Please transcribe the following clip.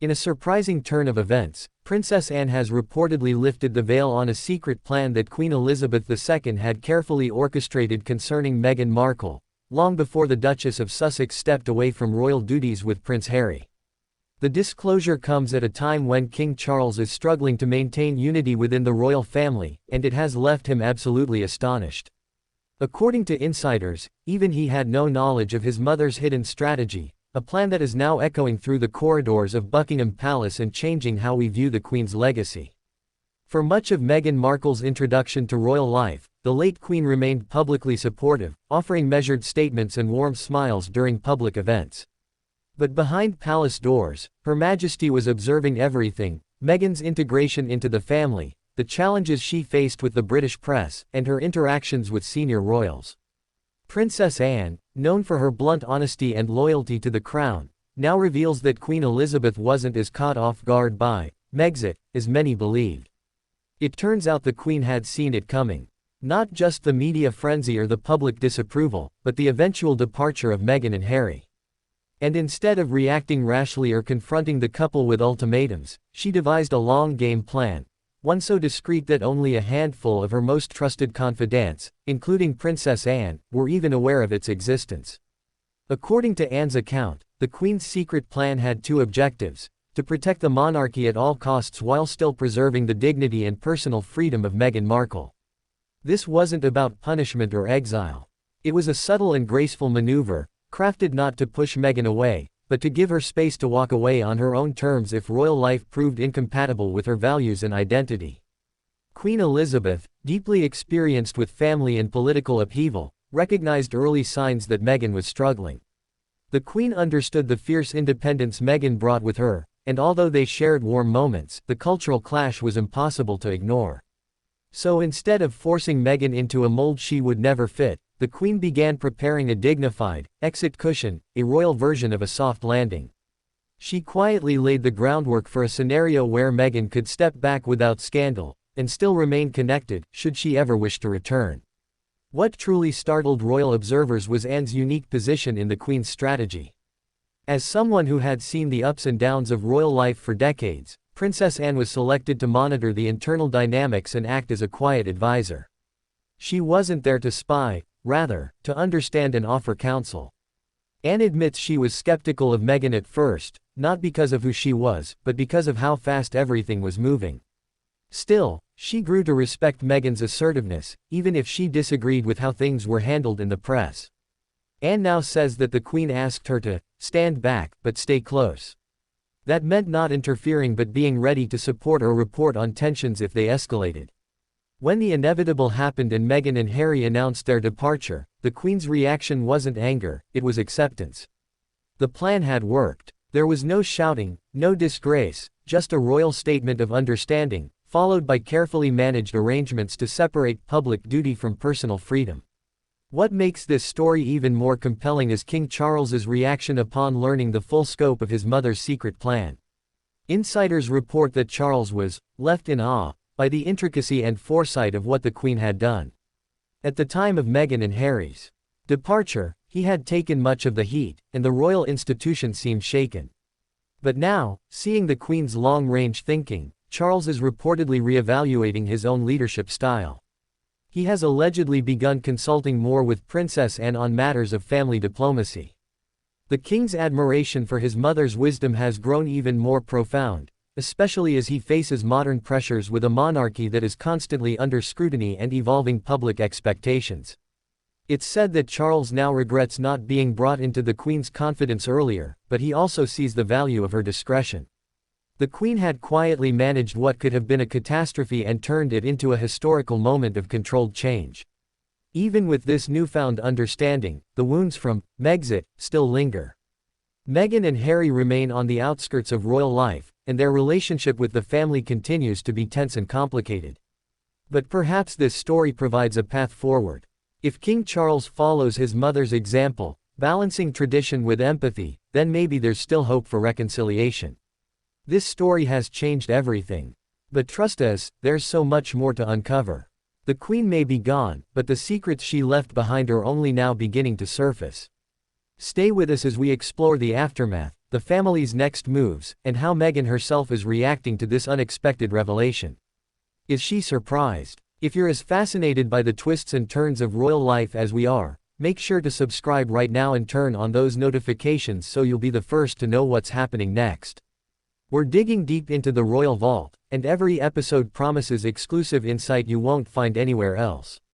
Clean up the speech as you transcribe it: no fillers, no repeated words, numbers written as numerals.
In a surprising turn of events, Princess Anne has reportedly lifted the veil on a secret plan that Queen Elizabeth II had carefully orchestrated concerning Meghan Markle, long before the Duchess of Sussex stepped away from royal duties with Prince Harry. The disclosure comes at a time when King Charles is struggling to maintain unity within the royal family, and it has left him absolutely astonished. According to insiders, even he had no knowledge of his mother's hidden strategy, a plan that is now echoing through the corridors of Buckingham Palace and changing how we view the Queen's legacy. For much of Meghan Markle's introduction to royal life, the late Queen remained publicly supportive, offering measured statements and warm smiles during public events. But behind palace doors, Her Majesty was observing everything: Meghan's integration into the family, the challenges she faced with the British press, and her interactions with senior royals. Princess Anne, known for her blunt honesty and loyalty to the crown, now reveals that Queen Elizabeth wasn't as caught off guard by Megxit as many believed. It turns out the Queen had seen it coming. Not just the media frenzy or the public disapproval, but the eventual departure of Meghan and Harry. And instead of reacting rashly or confronting the couple with ultimatums, she devised a long-game plan, one so discreet that only a handful of her most trusted confidants, including Princess Anne, were even aware of its existence. According to Anne's account, the Queen's secret plan had two objectives: to protect the monarchy at all costs while still preserving the dignity and personal freedom of Meghan Markle. This wasn't about punishment or exile. It was a subtle and graceful maneuver, crafted not to push Meghan away, but to give her space to walk away on her own terms if royal life proved incompatible with her values and identity. Queen Elizabeth, deeply experienced with family and political upheaval, recognized early signs that Meghan was struggling. The Queen understood the fierce independence Meghan brought with her, and although they shared warm moments, the cultural clash was impossible to ignore. So instead of forcing Meghan into a mold she would never fit, the Queen began preparing a dignified exit cushion, a royal version of a soft landing. She quietly laid the groundwork for a scenario where Meghan could step back without scandal, and still remain connected, should she ever wish to return. What truly startled royal observers was Anne's unique position in the Queen's strategy. As someone who had seen the ups and downs of royal life for decades, Princess Anne was selected to monitor the internal dynamics and act as a quiet advisor. She wasn't there to spy, rather, to understand and offer counsel. Anne admits she was skeptical of Meghan at first, not because of who she was, but because of how fast everything was moving. Still, she grew to respect Meghan's assertiveness, even if she disagreed with how things were handled in the press. Anne now says that the Queen asked her to stand back, but stay close. That meant not interfering but being ready to support or report on tensions if they escalated. When the inevitable happened and Meghan and Harry announced their departure, the Queen's reaction wasn't anger, it was acceptance. The plan had worked. There was no shouting, no disgrace, just a royal statement of understanding, followed by carefully managed arrangements to separate public duty from personal freedom. What makes this story even more compelling is King Charles's reaction upon learning the full scope of his mother's secret plan. Insiders report that Charles was left in awe by the intricacy and foresight of what the Queen had done. At the time of Meghan and Harry's departure, he had taken much of the heat, and the royal institution seemed shaken. But now, seeing the Queen's long-range thinking, Charles is reportedly re-evaluating his own leadership style. He has allegedly begun consulting more with Princess Anne on matters of family diplomacy. The King's admiration for his mother's wisdom has grown even more profound, especially as he faces modern pressures with a monarchy that is constantly under scrutiny and evolving public expectations. It's said that Charles now regrets not being brought into the Queen's confidence earlier, but he also sees the value of her discretion. The Queen had quietly managed what could have been a catastrophe and turned it into a historical moment of controlled change. Even with this newfound understanding, the wounds from Megxit still linger. Meghan and Harry remain on the outskirts of royal life, and their relationship with the family continues to be tense and complicated. But perhaps this story provides a path forward. If King Charles follows his mother's example, balancing tradition with empathy, then maybe there's still hope for reconciliation. This story has changed everything. But trust us, there's so much more to uncover. The Queen may be gone, but the secrets she left behind are only now beginning to surface. Stay with us as we explore the aftermath, the family's next moves, and how Meghan herself is reacting to this unexpected revelation. Is she surprised? If you're as fascinated by the twists and turns of royal life as we are, make sure to subscribe right now and turn on those notifications so you'll be the first to know what's happening next. We're digging deep into the royal vault, and every episode promises exclusive insight you won't find anywhere else.